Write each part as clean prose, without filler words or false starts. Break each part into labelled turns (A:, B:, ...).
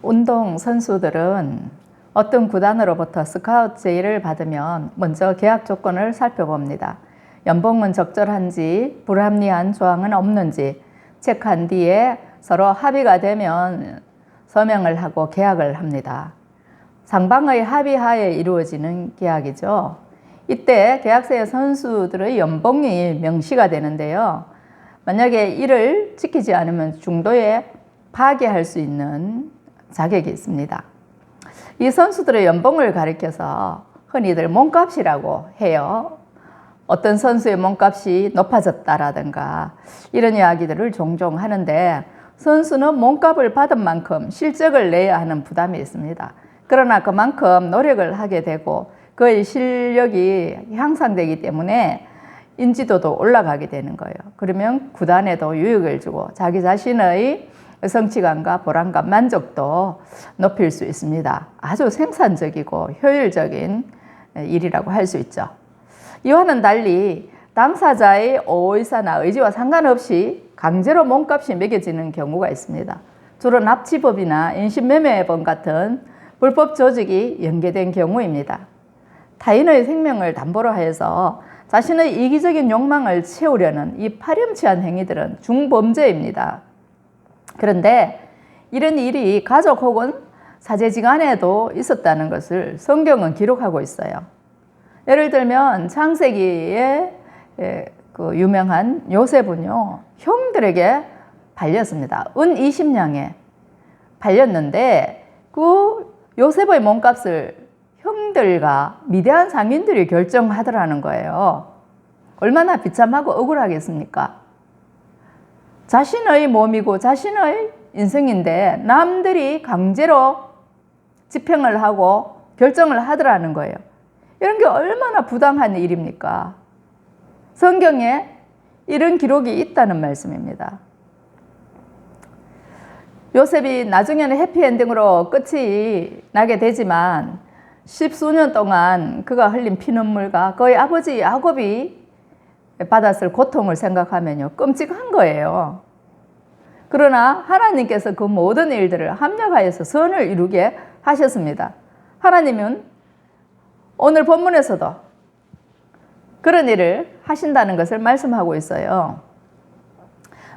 A: 운동 선수들은 어떤 구단으로부터 스카우트 제의를 받으면 먼저 계약 조건을 살펴봅니다. 연봉은 적절한지, 불합리한 조항은 없는지 체크한 뒤에 서로 합의가 되면 서명을 하고 계약을 합니다. 상방의 합의하에 이루어지는 계약이죠. 이때 계약서에 선수들의 연봉이 명시가 되는데요. 만약에 이를 지키지 않으면 중도에 파기할 수 있는 자격이 있습니다. 이 선수들의 연봉을 가리켜서 흔히들 몸값이라고 해요. 어떤 선수의 몸값이 높아졌다라든가 이런 이야기들을 종종 하는데, 선수는 몸값을 받은 만큼 실적을 내야 하는 부담이 있습니다. 그러나 그만큼 노력을 하게 되고 그의 실력이 향상되기 때문에 인지도도 올라가게 되는 거예요. 그러면 구단에도 유익을 주고 자기 자신의 성취감과 보람감, 만족도 높일 수 있습니다. 아주 생산적이고 효율적인 일이라고 할 수 있죠. 이와는 달리 당사자의 의사나 의지와 상관없이 강제로 몸값이 매겨지는 경우가 있습니다. 주로 납치법이나 인신매매범 같은 불법 조직이 연계된 경우입니다. 타인의 생명을 담보로 하여서 자신의 이기적인 욕망을 채우려는 이 파렴치한 행위들은 중범죄입니다. 그런데 이런 일이 가족 혹은 사제지간에도 있었다는 것을 성경은 기록하고 있어요. 예를 들면 창세기에 그 유명한 요셉은요, 형들에게 발렸습니다. 은 20냥에 발렸는데 그 요셉의 몸값을 형들과 미대한 상인들이 결정하더라는 거예요. 얼마나 비참하고 억울하겠습니까? 자신의 몸이고 자신의 인생인데 남들이 강제로 집행을 하고 결정을 하더라는 거예요. 이런 게 얼마나 부당한 일입니까? 성경에 이런 기록이 있다는 말씀입니다. 요셉이 나중에는 해피엔딩으로 끝이 나게 되지만 10수년 동안 그가 흘린 피눈물과 그의 아버지 야곱이 받았을 고통을 생각하면요, 끔찍한 거예요. 그러나 하나님께서 그 모든 일들을 합력하여서 선을 이루게 하셨습니다. 하나님은 오늘 본문에서도 그런 일을 하신다는 것을 말씀하고 있어요.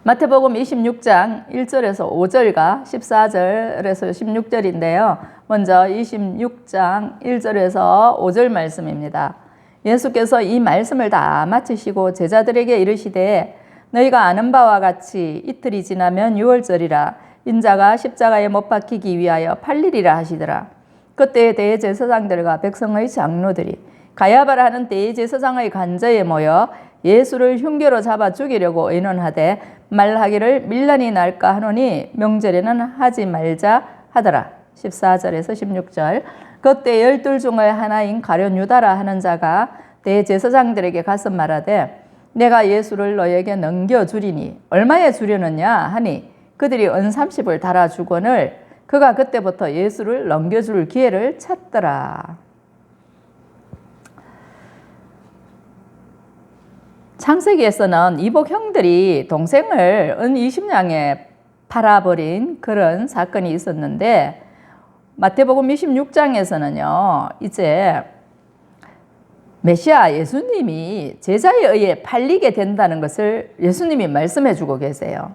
A: 마태복음 26장 1절에서 5절과 14절에서 16절인데요. 먼저 26장 1절에서 5절 말씀입니다. 예수께서 이 말씀을 다 마치시고 제자들에게 이르시되 너희가 아는 바와 같이 이틀이 지나면 유월절이라 인자가 십자가에 못 박히기 위하여 팔리리라 하시더라. 그때에 대제사장들과 백성의 장로들이 가야바라 하는 대제사장의 관저에 모여 예수를 흉계로 잡아 죽이려고 의논하되 말하기를 밀란이 날까 하노니 명절에는 하지 말자 하더라. 14절에서 16절. 그때 12 중의 하나인 가룟 유다라 하는 자가 대제사장들에게 가서 말하되 내가 예수를 너에게 넘겨주리니 얼마에 주려느냐 하니 그들이 은 30을 달아주거늘 그가 그때부터 예수를 넘겨줄 기회를 찾더라. 창세기에서는 이복 형들이 동생을 은 20냥에 팔아버린 그런 사건이 있었는데, 마태복음 26장에서는요, 이제 메시아 예수님이 제자에 의해 팔리게 된다는 것을 예수님이 말씀해 주고 계세요.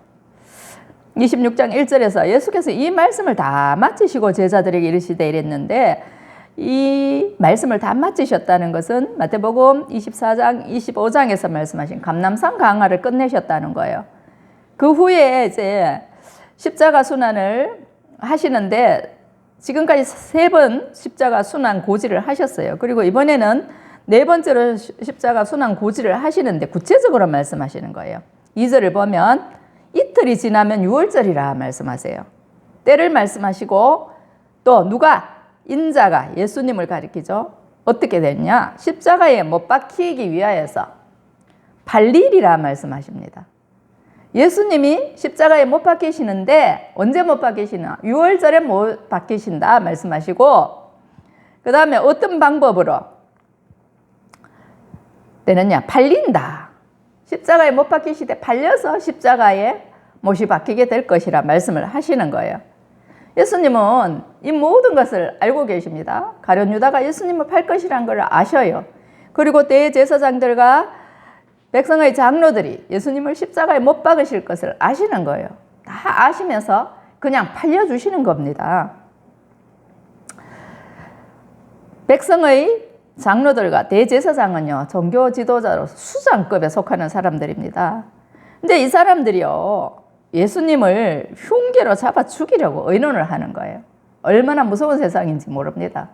A: 26장 1절에서 예수께서 이 말씀을 다 마치시고 제자들에게 이르시되 이랬는데, 이 말씀을 다 마치셨다는 것은 마태복음 24장, 25장에서 말씀하신 감람산 강화를 끝내셨다는 거예요. 그 후에 이제 십자가 순환을 하시는데 지금까지 3번 십자가 순환 고지를 하셨어요. 그리고 이번에는 4번째로 십자가 순환 고지를 하시는데 구체적으로 말씀하시는 거예요. 2절을 보면 이틀이 지나면 유월절이라 말씀하세요. 때를 말씀하시고 또 누가? 인자가 예수님을 가리키죠. 어떻게 됐냐? 십자가에 못 박히기 위하여서 팔리리라 말씀하십니다. 예수님이 십자가에 못 박히시는데 언제 못 박히시나? 유월절에 못 박히신다 말씀하시고, 그 다음에 어떤 방법으로 되느냐? 팔린다. 십자가에 못 박히시되 팔려서 십자가에 못이 박히게 될 것이라 말씀을 하시는 거예요. 예수님은 이 모든 것을 알고 계십니다. 가룟 유다가 예수님을 팔 것이라는 걸 아셔요. 그리고 대제사장들과 백성의 장로들이 예수님을 십자가에 못 박으실 것을 아시는 거예요. 다 아시면서 그냥 팔려주시는 겁니다. 백성의 장로들과 대제사장은요, 종교 지도자로서 수장급에 속하는 사람들입니다. 근데 이 사람들이요, 예수님을 흉계로 잡아 죽이려고 의논을 하는 거예요. 얼마나 무서운 세상인지 모릅니다.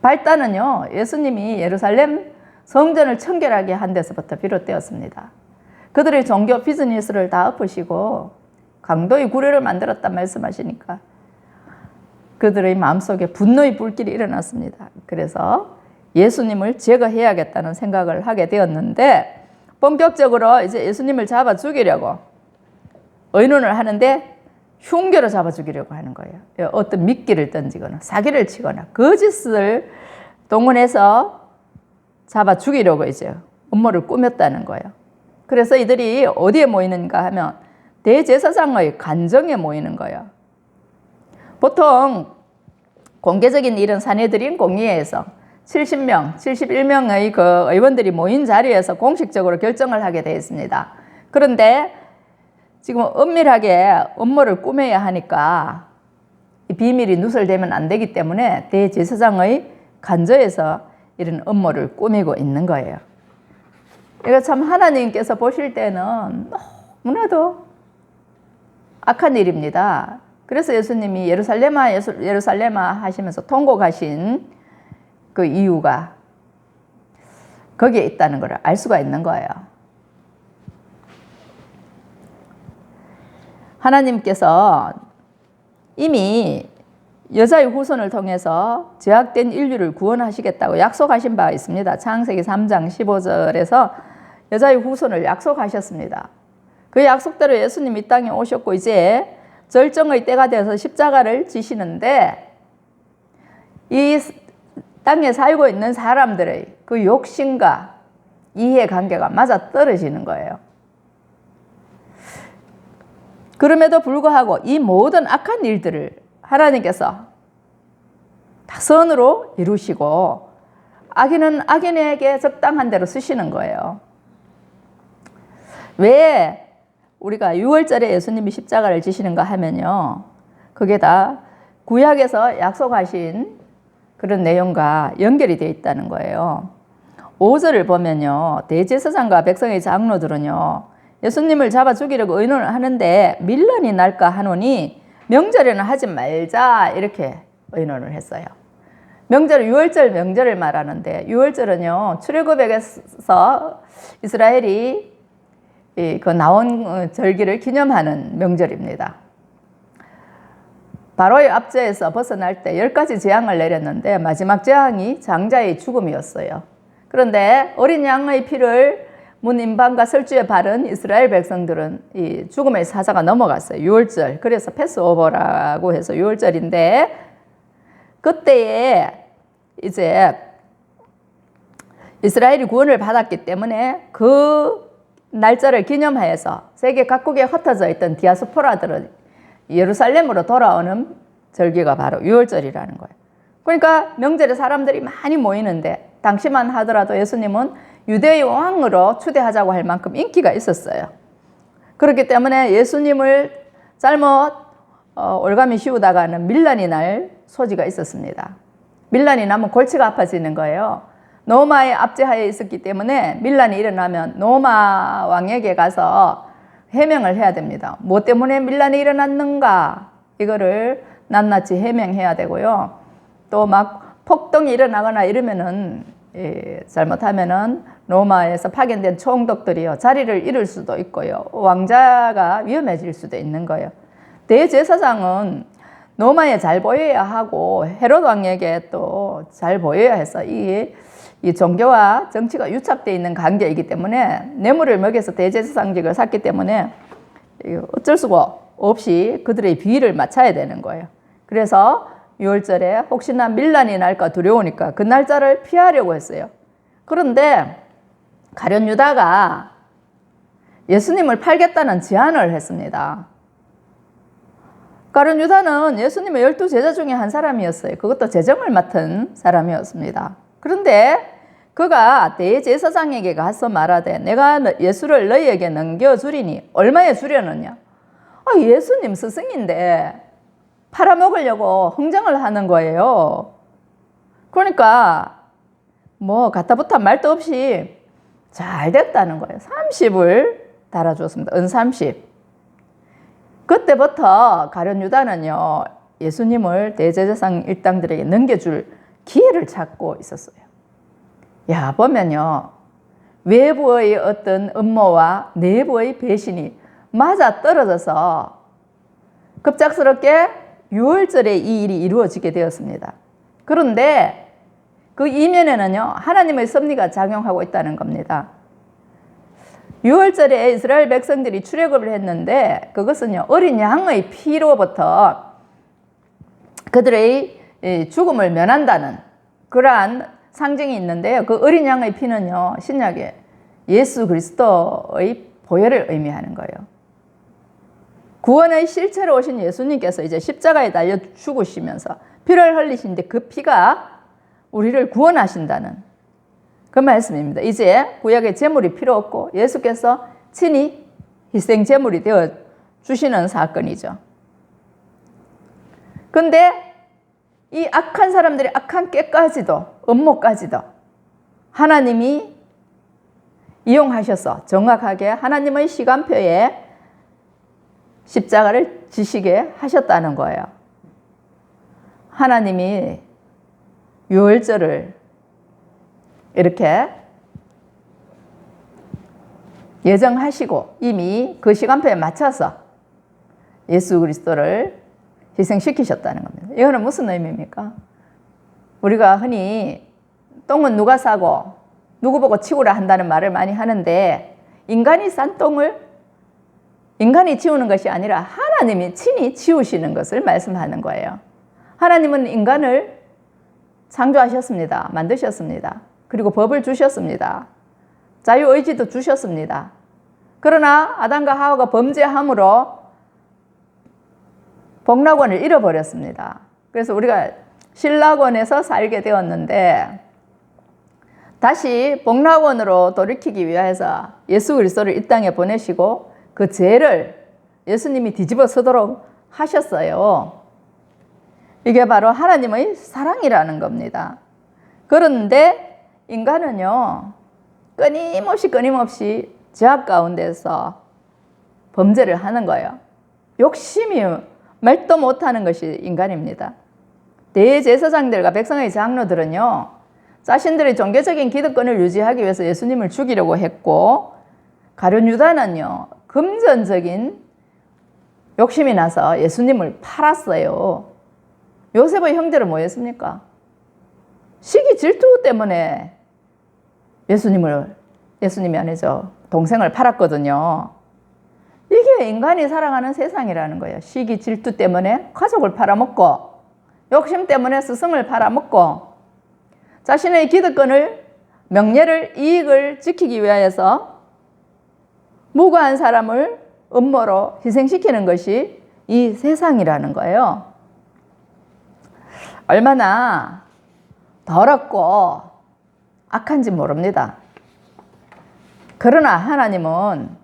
A: 발단은요, 예수님이 예루살렘 성전을 청결하게 한 데서부터 비롯되었습니다. 그들의 종교 비즈니스를 다 엎으시고 강도의 구례를 만들었단 말씀하시니까 그들의 마음속에 분노의 불길이 일어났습니다. 그래서 예수님을 제거해야겠다는 생각을 하게 되었는데 본격적으로 이제 예수님을 잡아 죽이려고 의논을 하는데 흉계로 잡아 죽이려고 하는 거예요. 어떤 미끼를 던지거나 사기를 치거나 거짓을 동원해서 잡아 죽이려고 이제 음모를 꾸몄다는 거예요. 그래서 이들이 어디에 모이는가 하면 대제사장의 관정에 모이는 거예요. 보통 공개적인 일은 사내들인 공의회에서 70명, 71명의 그 의원들이 모인 자리에서 공식적으로 결정을 하게 되어 있습니다. 그런데 지금 은밀하게 음모를 꾸며야 하니까 이 비밀이 누설되면 안 되기 때문에 대제사장의 관저에서 이런 음모를 꾸미고 있는 거예요. 이거 참 하나님께서 보실 때는 너무나도 악한 일입니다. 그래서 예수님이 예루살렘아 예루살렘아 하시면서 통곡하신 그 이유가 거기에 있다는 걸 알 수가 있는 거예요. 하나님께서 이미 여자의 후손을 통해서 제약된 인류를 구원하시겠다고 약속하신 바가 있습니다. 창세기 3장 15절에서 여자의 후손을 약속하셨습니다. 그 약속대로 예수님 이 땅에 오셨고 이제 절정의 때가 되어서 십자가를 지시는데 이 땅에 살고 있는 사람들의 그 욕심과 이해관계가 맞아 떨어지는 거예요. 그럼에도 불구하고 이 모든 악한 일들을 하나님께서 다 선으로 이루시고 악인은 악인에게 적당한 대로 쓰시는 거예요. 왜 우리가 6월절에 예수님이 십자가를 지시는가 하면요, 그게 다 구약에서 약속하신 그런 내용과 연결이 되어 있다는 거예요. 5절을 보면요, 대제사장과 백성의 장로들은요 예수님을 잡아 죽이려고 의논을 하는데 밀란이 날까 하노니 명절에는 하지 말자 이렇게 의논을 했어요. 명절 6월절 명절을 말하는데 6월절은요 출애굽에서 이스라엘이 그 나온 절기를 기념하는 명절입니다. 바로의 압제에서 벗어날 때 10가지 재앙을 내렸는데 마지막 재앙이 장자의 죽음이었어요. 그런데 어린 양의 피를 문 임방과 설주에 바른 이스라엘 백성들은 이 죽음의 사자가 넘어갔어요. 6월절. 그래서 패스오버라고 해서 6월절인데 그때에 이제 이스라엘이 구원을 받았기 때문에 그 날짜를 기념하여서 세계 각국에 흩어져 있던 디아스포라들은 예루살렘으로 돌아오는 절기가 바로 6월절이라는 거예요. 그러니까 명절에 사람들이 많이 모이는데 당시만 하더라도 예수님은 유대의 왕으로 추대하자고 할 만큼 인기가 있었어요. 그렇기 때문에 예수님을 잘못 올가미 씌우다가는 밀란이 날 소지가 있었습니다. 밀란이 나면 골치가 아파지는 거예요. 노마의 압제하에 있었기 때문에 밀란이 일어나면 노마 왕에게 가서 해명을 해야 됩니다. 뭐 때문에 밀란이 일어났는가 이거를 낱낱이 해명해야 되고요. 또 막 폭동이 일어나거나 이러면은 잘못하면은 로마에서 파견된 총독들이요 자리를 잃을 수도 있고요. 왕자가 위험해질 수도 있는 거예요. 대제사장은 로마에 잘 보여야 하고 헤롯 왕에게 또 잘 보여야 해서 이 종교와 정치가 유착되어 있는 관계이기 때문에 뇌물을 먹여서 대제사장직을 샀기 때문에 어쩔 수가 없이 그들의 비위를 맞춰야 되는 거예요. 그래서 6월절에 혹시나 밀란이 날까 두려우니까 그 날짜를 피하려고 했어요. 그런데 가룟 유다가 예수님을 팔겠다는 제안을 했습니다. 가룟 유다는 예수님의 12제자 중에 한 사람이었어요. 그것도 재정을 맡은 사람이었습니다. 그런데 그가 대제사장에게 가서 말하되 내가 예수를 너희에게 넘겨주리니 얼마에 주려느냐. 예수님 스승인데 팔아먹으려고 흥정을 하는 거예요. 그러니까 뭐 갖다부터 말도 없이 잘 됐다는 거예요. 30을 달아주었습니다. 은 30. 그때부터 가룟 유다는요, 예수님을 대제사장 일당들에게 넘겨줄 기회를 찾고 있었어요. 야, 보면요, 외부의 어떤 음모와 내부의 배신이 맞아 떨어져서 급작스럽게 유월절에 이 일이 이루어지게 되었습니다. 그런데 그 이면에는요, 하나님의 섭리가 작용하고 있다는 겁니다. 유월절에 이스라엘 백성들이 출애굽을 했는데 그것은요, 어린 양의 피로부터 그들의 죽음을 면한다는 그러한 상징이 있는데요. 그 어린 양의 피는요, 신약에 예수 그리스도의 보혈을 의미하는 거예요. 구원의 실체로 오신 예수님께서 이제 십자가에 달려 죽으시면서 피를 흘리신데 그 피가 우리를 구원하신다는 그 말씀입니다. 이제 구약의 제물이 필요 없고 예수께서 친히 희생 제물이 되어 주시는 사건이죠. 근데 이 악한 사람들이 악한 깨까지도 음모까지도 하나님이 이용하셔서 정확하게 하나님의 시간표에 십자가를 지시게 하셨다는 거예요. 하나님이 유월절을 이렇게 예정하시고 이미 그 시간표에 맞춰서 예수 그리스도를 희생시키셨다는 겁니다. 이거는 무슨 의미입니까? 우리가 흔히 똥은 누가 싸고 누구 보고 치우라 한다는 말을 많이 하는데 인간이 싼 똥을 인간이 치우는 것이 아니라 하나님이 친히 치우시는 것을 말씀하는 거예요. 하나님은 인간을 창조하셨습니다. 만드셨습니다. 그리고 법을 주셨습니다. 자유의지도 주셨습니다. 그러나 아담과 하와가 범죄함으로 복락원을 잃어버렸습니다. 그래서 우리가 신락원에서 살게 되었는데 다시 복락원으로 돌이키기 위해서 예수 그리스도를 이 땅에 보내시고 그 죄를 예수님이 뒤집어 쓰도록 하셨어요. 이게 바로 하나님의 사랑이라는 겁니다. 그런데 인간은요, 끊임없이 죄악 가운데서 범죄를 하는 거예요. 욕심이 말도 못하는 것이 인간입니다. 대제사장들과 백성의 장로들은요, 자신들의 종교적인 기득권을 유지하기 위해서 예수님을 죽이려고 했고, 가룟 유다는요, 금전적인 욕심이 나서 예수님을 팔았어요. 요셉의 형제를 뭐 했습니까? 시기 질투 때문에 예수님이 아니죠. 동생을 팔았거든요. 이게 인간이 살아가는 세상이라는 거예요. 시기 질투 때문에 가족을 팔아먹고, 욕심 때문에 스승을 팔아먹고, 자신의 기득권을, 명예를, 이익을 지키기 위하여서 무고한 사람을 음모로 희생시키는 것이 이 세상이라는 거예요. 얼마나 더럽고 악한지 모릅니다. 그러나 하나님은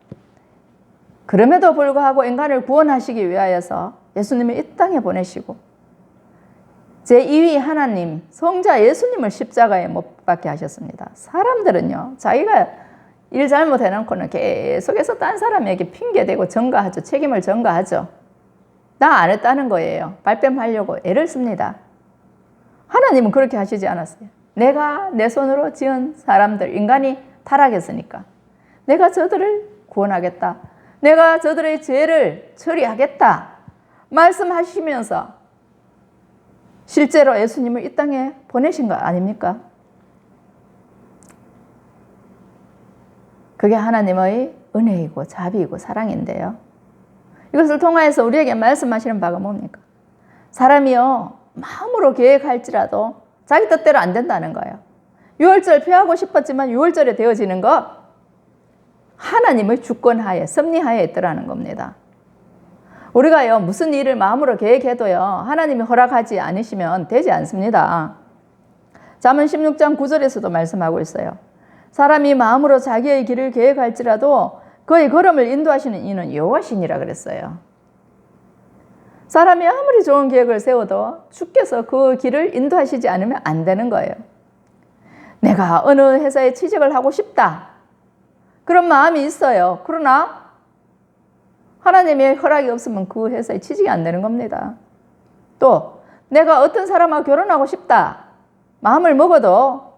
A: 그럼에도 불구하고 인간을 구원하시기 위하여서 예수님을 이 땅에 보내시고 제2위 하나님, 성자 예수님을 십자가에 못 박게 하셨습니다. 사람들은요, 자기가 일 잘못해놓고는 계속해서 딴 사람에게 핑계대고 전가하죠. 책임을 전가하죠. 나 안 했다는 거예요. 발뺌하려고 애를 씁니다. 하나님은 그렇게 하시지 않았어요. 내가 내 손으로 지은 사람들, 인간이 타락했으니까 내가 저들을 구원하겠다. 내가 저들의 죄를 처리하겠다. 말씀하시면서 실제로 예수님을 이 땅에 보내신 거 아닙니까? 그게 하나님의 은혜이고 자비이고 사랑인데요. 이것을 통하여서 우리에게 말씀하시는 바가 뭡니까? 사람이요, 마음으로 계획할지라도 자기 뜻대로 안 된다는 거예요. 유월절 피하고 싶었지만 유월절에 되어지는 것, 하나님의 주권하에, 섭리하에 있더라는 겁니다. 우리가요, 무슨 일을 마음으로 계획해도요, 하나님이 허락하지 않으시면 되지 않습니다. 잠언 16장 9절에서도 말씀하고 있어요. 사람이 마음으로 자기의 길을 계획할지라도 그의 걸음을 인도하시는 이는 여호와시니라 그랬어요. 사람이 아무리 좋은 계획을 세워도 주께서 그 길을 인도하시지 않으면 안 되는 거예요. 내가 어느 회사에 취직을 하고 싶다, 그런 마음이 있어요. 그러나 하나님의 허락이 없으면 그 회사에 취직이 안 되는 겁니다. 또 내가 어떤 사람하고 결혼하고 싶다 마음을 먹어도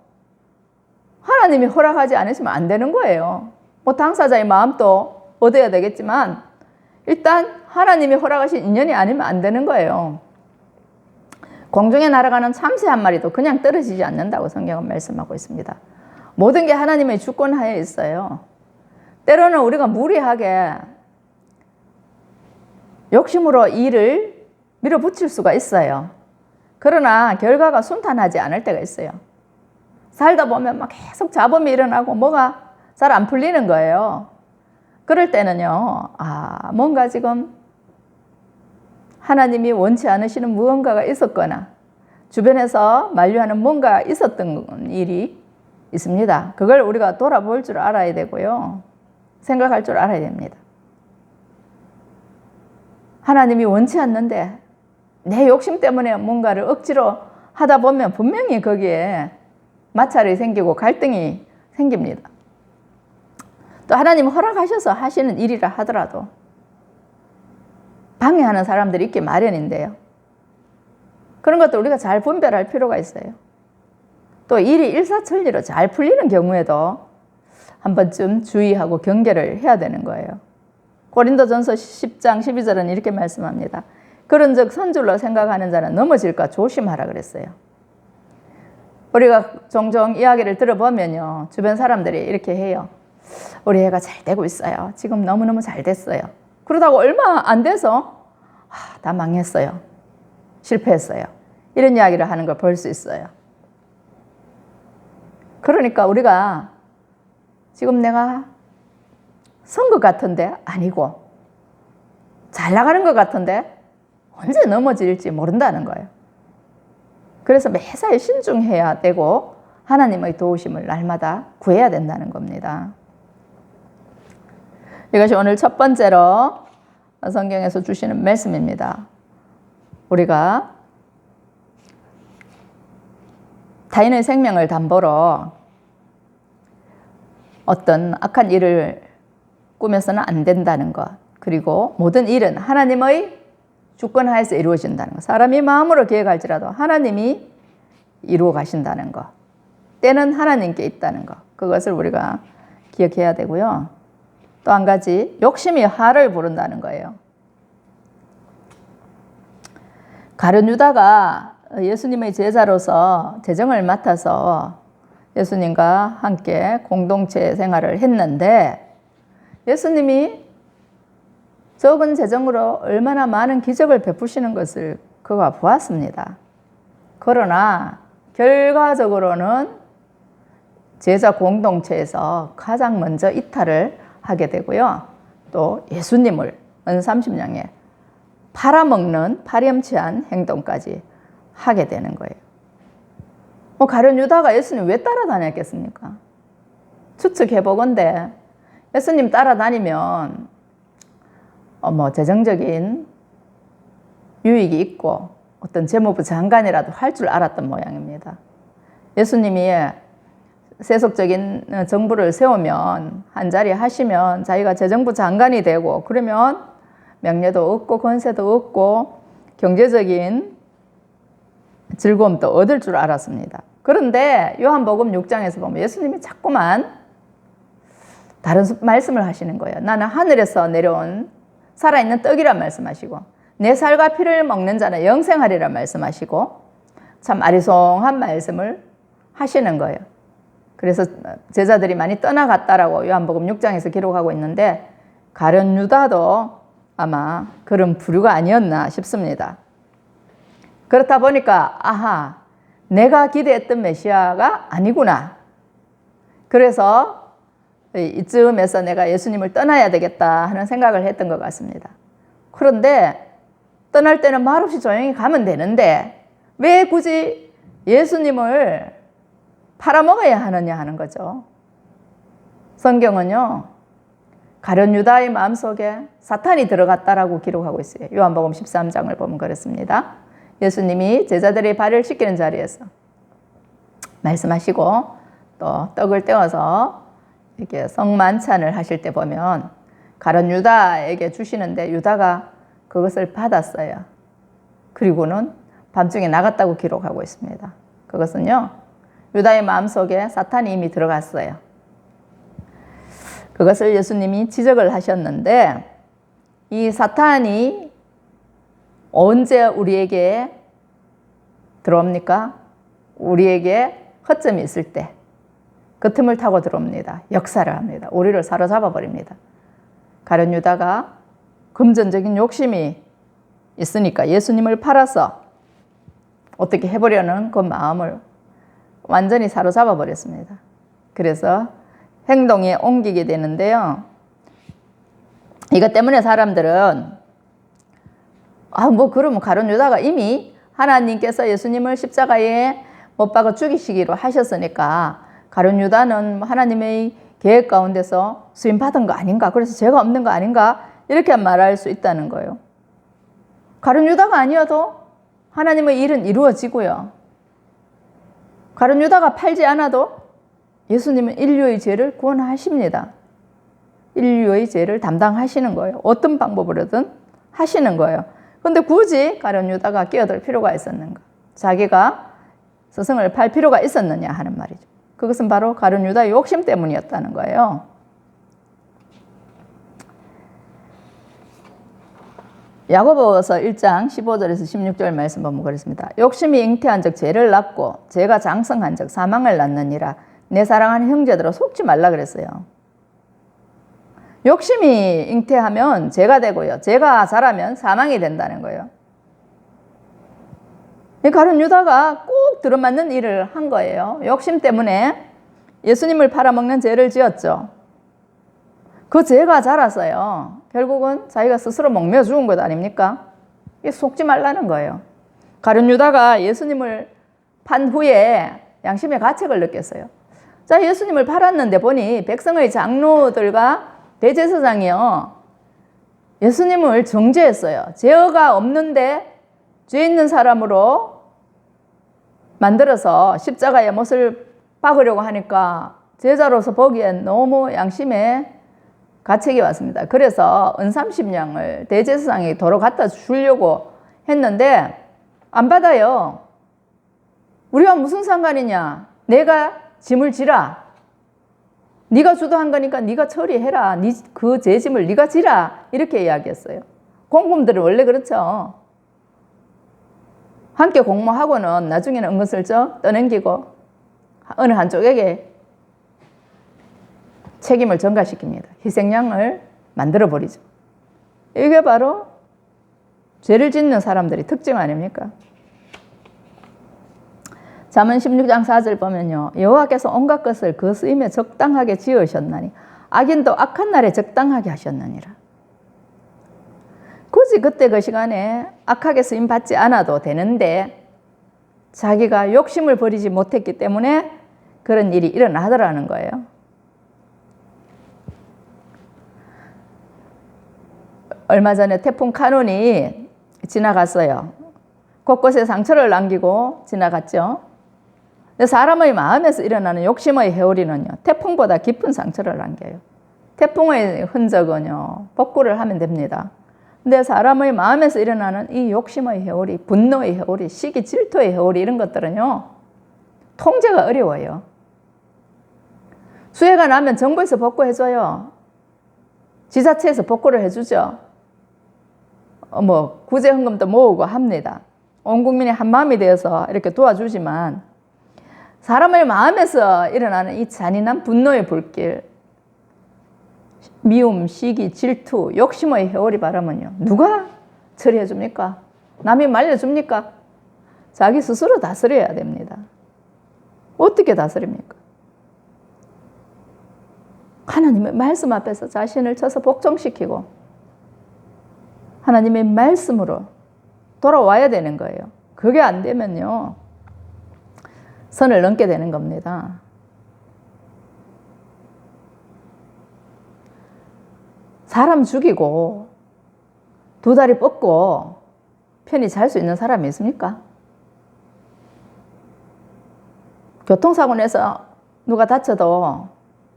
A: 하나님이 허락하지 않으시면 안 되는 거예요. 뭐 당사자의 마음도 얻어야 되겠지만 일단 하나님이 허락하신 인연이 아니면 안 되는 거예요. 공중에 날아가는 참새 한 마리도 그냥 떨어지지 않는다고 성경은 말씀하고 있습니다. 모든 게 하나님의 주권 하에 있어요. 때로는 우리가 무리하게 욕심으로 일을 밀어붙일 수가 있어요. 그러나 결과가 순탄하지 않을 때가 있어요. 살다 보면 막 계속 잡음이 일어나고 뭐가 잘 안 풀리는 거예요. 그럴 때는요, 뭔가 지금 하나님이 원치 않으시는 무언가가 있었거나 주변에서 만류하는 뭔가 있었던 일이 있습니다. 그걸 우리가 돌아볼 줄 알아야 되고요. 생각할 줄 알아야 됩니다. 하나님이 원치 않는데 내 욕심 때문에 뭔가를 억지로 하다 보면 분명히 거기에 마찰이 생기고 갈등이 생깁니다. 또 하나님 허락하셔서 하시는 일이라 하더라도 방해하는 사람들이 있기 마련인데요. 그런 것도 우리가 잘 분별할 필요가 있어요. 또 일이 일사천리로 잘 풀리는 경우에도 한 번쯤 주의하고 경계를 해야 되는 거예요. 고린도전서 10장 12절은 이렇게 말씀합니다. 그런즉 선줄로 생각하는 자는 넘어질까 조심하라 그랬어요. 우리가 종종 이야기를 들어보면요, 주변 사람들이 이렇게 해요. 우리 애가 잘 되고 있어요. 지금 너무너무 잘 됐어요. 그러다가 얼마 안 돼서 다 망했어요. 실패했어요. 이런 이야기를 하는 걸 볼 수 있어요. 그러니까 우리가 지금 내가 선 것 같은데 아니고 잘 나가는 것 같은데 언제 넘어질지 모른다는 거예요. 그래서 매사에 신중해야 되고 하나님의 도우심을 날마다 구해야 된다는 겁니다. 이것이 오늘 첫 번째로 성경에서 주시는 말씀입니다. 우리가 타인의 생명을 담보로 어떤 악한 일을 꾸며서는 안 된다는 것, 그리고 모든 일은 하나님의 주권 하에서 이루어진다는 것, 사람이 마음으로 계획할지라도 하나님이 이루어 가신다는 것, 때는 하나님께 있다는 것, 그것을 우리가 기억해야 되고요. 또 한 가지, 욕심이 화를 부른다는 거예요. 가룟 유다가 예수님의 제자로서 재정을 맡아서 예수님과 함께 공동체 생활을 했는데 예수님이 적은 재정으로 얼마나 많은 기적을 베푸시는 것을 그가 보았습니다. 그러나 결과적으로는 제자 공동체에서 가장 먼저 이탈을 하게 되고요. 또 예수님을 은30냥에 팔아먹는 파렴치한 행동까지 하게 되는 거예요. 가룟 유다가 예수님 왜 따라다녔겠습니까? 추측해보건대 예수님 따라다니면 재정적인 유익이 있고 어떤 재무부 장관이라도 할 줄 알았던 모양입니다. 예수님이 세속적인 정부를 세우면 한자리 하시면 자기가 재정부 장관이 되고 그러면 명예도 얻고 권세도 얻고 경제적인 즐거움도 얻을 줄 알았습니다. 그런데 요한복음 6장에서 보면 예수님이 자꾸만 다른 말씀을 하시는 거예요. 나는 하늘에서 내려온 살아있는 떡이라 말씀하시고 내 살과 피를 먹는 자는 영생하리라 말씀하시고 참 아리송한 말씀을 하시는 거예요. 그래서 제자들이 많이 떠나갔다라고 요한복음 6장에서 기록하고 있는데 가룟 유다도 아마 그런 부류가 아니었나 싶습니다. 그렇다 보니까 내가 기대했던 메시아가 아니구나. 그래서 이쯤에서 내가 예수님을 떠나야 되겠다 하는 생각을 했던 것 같습니다. 그런데 떠날 때는 말없이 조용히 가면 되는데 왜 굳이 예수님을 팔아먹어야 하느냐 하는 거죠. 성경은요, 가룟 유다의 마음속에 사탄이 들어갔다라고 기록하고 있어요. 요한복음 13장을 보면 그렇습니다. 예수님이 제자들의 발을 씻기는 자리에서 말씀하시고 또 떡을 떼어서 이렇게 성만찬을 하실 때 보면 가룟 유다에게 주시는데 유다가 그것을 받았어요. 그리고는 밤중에 나갔다고 기록하고 있습니다. 그것은요, 유다의 마음속에 사탄이 이미 들어갔어요. 그것을 예수님이 지적을 하셨는데 이 사탄이 언제 우리에게 들어옵니까? 우리에게 허점이 있을 때 그 틈을 타고 들어옵니다. 역사를 합니다. 우리를 사로잡아 버립니다. 가룟 유다가 금전적인 욕심이 있으니까 예수님을 팔아서 어떻게 해보려는 그 마음을 완전히 사로잡아 버렸습니다. 그래서 행동에 옮기게 되는데요. 이것 때문에 사람들은 그러면 가룟 유다가 이미 하나님께서 예수님을 십자가에 못 박아 죽이시기로 하셨으니까 가룟 유다는 하나님의 계획 가운데서 수임받은 거 아닌가? 그래서 죄가 없는 거 아닌가? 이렇게 말할 수 있다는 거예요. 가룟 유다가 아니어도 하나님의 일은 이루어지고요. 가룟 유다가 팔지 않아도 예수님은 인류의 죄를 구원하십니다. 인류의 죄를 담당하시는 거예요. 어떤 방법으로든 하시는 거예요. 그런데 굳이 가룟 유다가 끼어들 필요가 있었는가? 자기가 스승을 팔 필요가 있었느냐 하는 말이죠. 그것은 바로 가룟 유다의 욕심 때문이었다는 거예요. 야고보서 1장 15절에서 16절 말씀 보면 그렇습니다. 욕심이 잉태한 적 죄를 낳고 죄가 장성한 적 사망을 낳느니라. 내 사랑하는 형제들아 속지 말라 그랬어요. 욕심이 잉태하면 죄가 되고요. 죄가 자라면 사망이 된다는 거예요. 가룟 유다가 꼭 들어맞는 일을 한 거예요. 욕심 때문에 예수님을 팔아먹는 죄를 지었죠. 그 죄가 자랐어요. 결국은 자기가 스스로 목매어 죽은 것 아닙니까? 이게 속지 말라는 거예요. 가룟 유다가 예수님을 판 후에 양심의 가책을 느꼈어요. 자, 예수님을 팔았는데 보니 백성의 장로들과 대제사장이요, 예수님을 정죄했어요. 죄가 없는데 죄 있는 사람으로 만들어서 십자가에 못을 박으려고 하니까 제자로서 보기엔 너무 양심에 가책이 왔습니다. 그래서 은삼십냥을 대제사장이 도로 갖다 주려고 했는데 안 받아요. 우리와 무슨 상관이냐? 내가 짐을 지라. 네가 주도한 거니까 네가 처리해라. 그 죄짐을 네가 지라. 이렇게 이야기했어요. 공범들은 원래 그렇죠. 함께 공모하고는 나중에는 은근슬쩍 떠넘기고 어느 한쪽에게 책임을 전가시킵니다. 희생양을 만들어버리죠. 이게 바로 죄를 짓는 사람들의 특징 아닙니까? 잠언 16장 4절 보면요, 여호와께서 온갖 것을 그 쓰임에 적당하게 지으셨나니 악인도 악한 날에 적당하게 하셨느니라. 굳이 그때 그 시간에 악하게 쓰임 받지 않아도 되는데 자기가 욕심을 버리지 못했기 때문에 그런 일이 일어나더라는 거예요. 얼마 전에 태풍 카눈이 지나갔어요. 곳곳에 상처를 남기고 지나갔죠. 근데 사람의 마음에서 일어나는 욕심의 회오리는요, 태풍보다 깊은 상처를 남겨요. 태풍의 흔적은요, 복구를 하면 됩니다. 근데 사람의 마음에서 일어나는 이 욕심의 회오리, 분노의 회오리, 시기, 질투의 회오리, 이런 것들은요, 통제가 어려워요. 수해가 나면 정부에서 복구해줘요. 지자체에서 복구를 해주죠. 구제헌금도 모으고 합니다. 온 국민이 한마음이 되어서 이렇게 도와주지만 사람의 마음에서 일어나는 이 잔인한 분노의 불길, 미움, 시기, 질투, 욕심의 회오리 바람은요, 누가 처리해 줍니까? 남이 말려줍니까? 자기 스스로 다스려야 됩니다. 어떻게 다스립니까? 하나님의 말씀 앞에서 자신을 쳐서 복종시키고 하나님의 말씀으로 돌아와야 되는 거예요. 그게 안 되면요, 선을 넘게 되는 겁니다. 사람 죽이고 두 다리 뻗고 편히 잘 수 있는 사람이 있습니까? 교통사고 내서 누가 다쳐도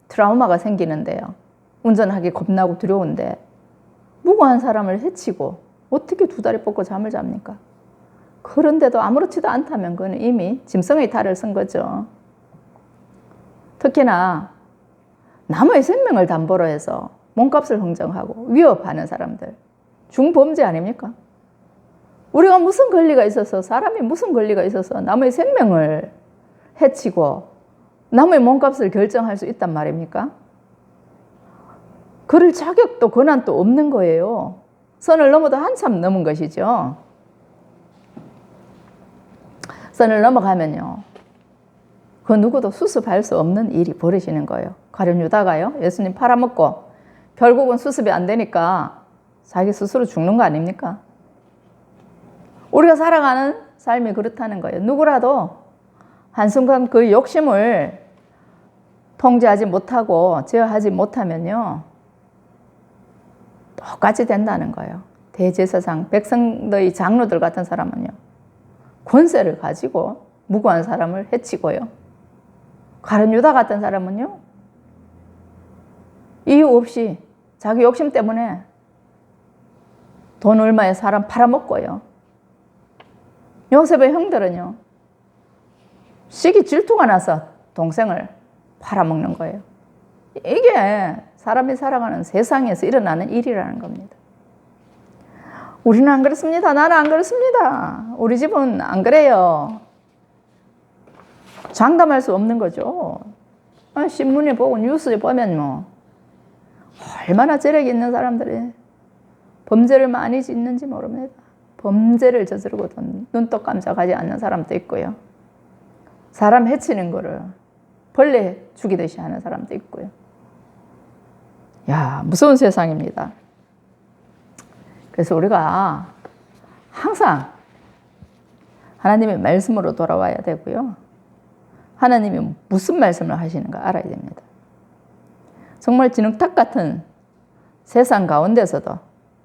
A: 트라우마가 생기는데요. 운전하기 겁나고 두려운데 무고한 사람을 해치고 어떻게 두 다리 뻗고 잠을 잡니까? 그런데도 아무렇지도 않다면 그건 이미 짐승의 탈을 쓴 거죠. 특히나 남의 생명을 담보로 해서 몸값을 흥정하고 위협하는 사람들, 중범죄 아닙니까? 우리가 무슨 권리가 있어서, 사람이 무슨 권리가 있어서 남의 생명을 해치고 남의 몸값을 결정할 수 있단 말입니까? 그럴 자격도 권한도 없는 거예요. 선을 넘어도 한참 넘은 것이죠. 선을 넘어가면요, 그 누구도 수습할 수 없는 일이 벌어지는 거예요. 가룟 유다가요, 예수님 팔아먹고 결국은 수습이 안 되니까 자기 스스로 죽는 거 아닙니까? 우리가 살아가는 삶이 그렇다는 거예요. 누구라도 한순간 그 욕심을 통제하지 못하고 제어하지 못하면요, 똑같이 된다는 거예요. 대제사장, 백성의 장로들 같은 사람은요, 권세를 가지고 무고한 사람을 해치고요. 가룟 유다 같은 사람은요, 이유 없이 자기 욕심 때문에 돈 얼마에 사람 팔아먹고요. 요셉의 형들은요, 시기 질투가 나서 동생을 팔아먹는 거예요. 이게 사람이 살아가는 세상에서 일어나는 일이라는 겁니다. 우리는 안 그렇습니다. 나는 안 그렇습니다. 우리 집은 안 그래요. 장담할 수 없는 거죠. 신문에 보고 뉴스에 보면 뭐 얼마나 재력이 있는 사람들이 범죄를 많이 짓는지 모릅니다. 범죄를 저지르고도 눈도 깜짝하지 않는 사람도 있고요. 사람 해치는 거를 벌레 죽이듯이 하는 사람도 있고요. 야, 무서운 세상입니다. 그래서 우리가 항상 하나님의 말씀으로 돌아와야 되고요. 하나님이 무슨 말씀을 하시는가 알아야 됩니다. 정말 진흙탕 같은 세상 가운데서도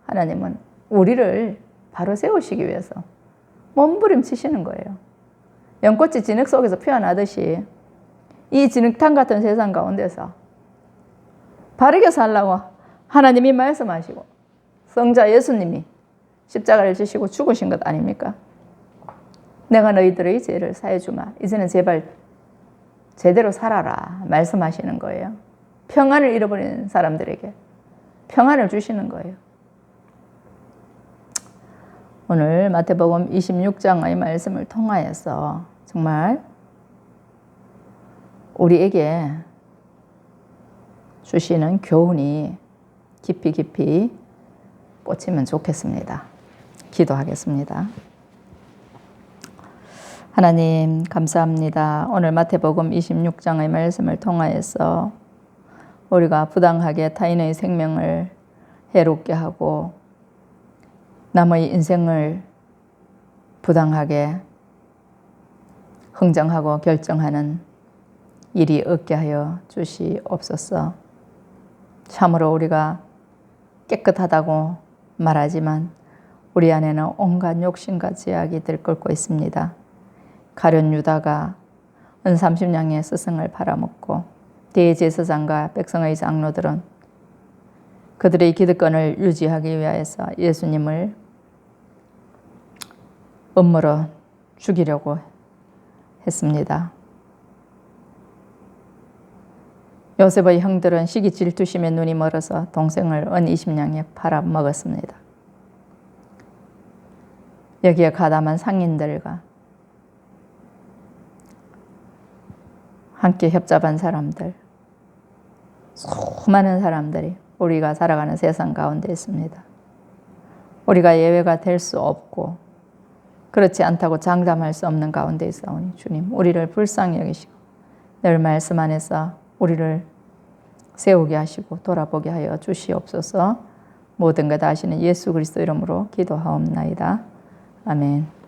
A: 하나님은 우리를 바로 세우시기 위해서 몸부림치시는 거예요. 연꽃이 진흙 속에서 피어나듯이 이 진흙탕 같은 세상 가운데서 바르게 살라고 하나님이 말씀하시고 성자 예수님이 십자가를 지시고 죽으신 것 아닙니까? 내가 너희들의 죄를 사해 주마. 이제는 제발 제대로 살아라 말씀하시는 거예요. 평안을 잃어버린 사람들에게 평안을 주시는 거예요. 오늘 마태복음 26장의 말씀을 통하여서 정말 우리에게 주시는 교훈이 깊이 깊이 꽂히면 좋겠습니다. 기도하겠습니다. 하나님 감사합니다. 오늘 마태복음 26장의 말씀을 통하여서 우리가 부당하게 타인의 생명을 해롭게 하고 남의 인생을 부당하게 흥정하고 결정하는 일이 없게 하여 주시옵소서. 참으로 우리가 깨끗하다고 말하지만 우리 안에는 온갖 욕심과 제약이 들끓고 있습니다. 가룟 유다가 은 30냥의 스승을 팔아먹고 대제사장과 백성의 장로들은 그들의 기득권을 유지하기 위해서 예수님을 음모로 죽이려고 했습니다. 요셉의 형들은 시기 질투심에 눈이 멀어서 동생을 은 20냥에 팔아먹었습니다. 여기에 가담한 상인들과 함께 협잡한 사람들, 수많은 사람들이 우리가 살아가는 세상 가운데 있습니다. 우리가 예외가 될 수 없고 그렇지 않다고 장담할 수 없는 가운데 있사오니 주님, 우리를 불쌍히 여기시고 늘 말씀 안에서 우리를 세우게 하시고 돌아보게 하여 주시옵소서. 모든 것 아시는 예수 그리스도 이름으로 기도하옵나이다. 아멘.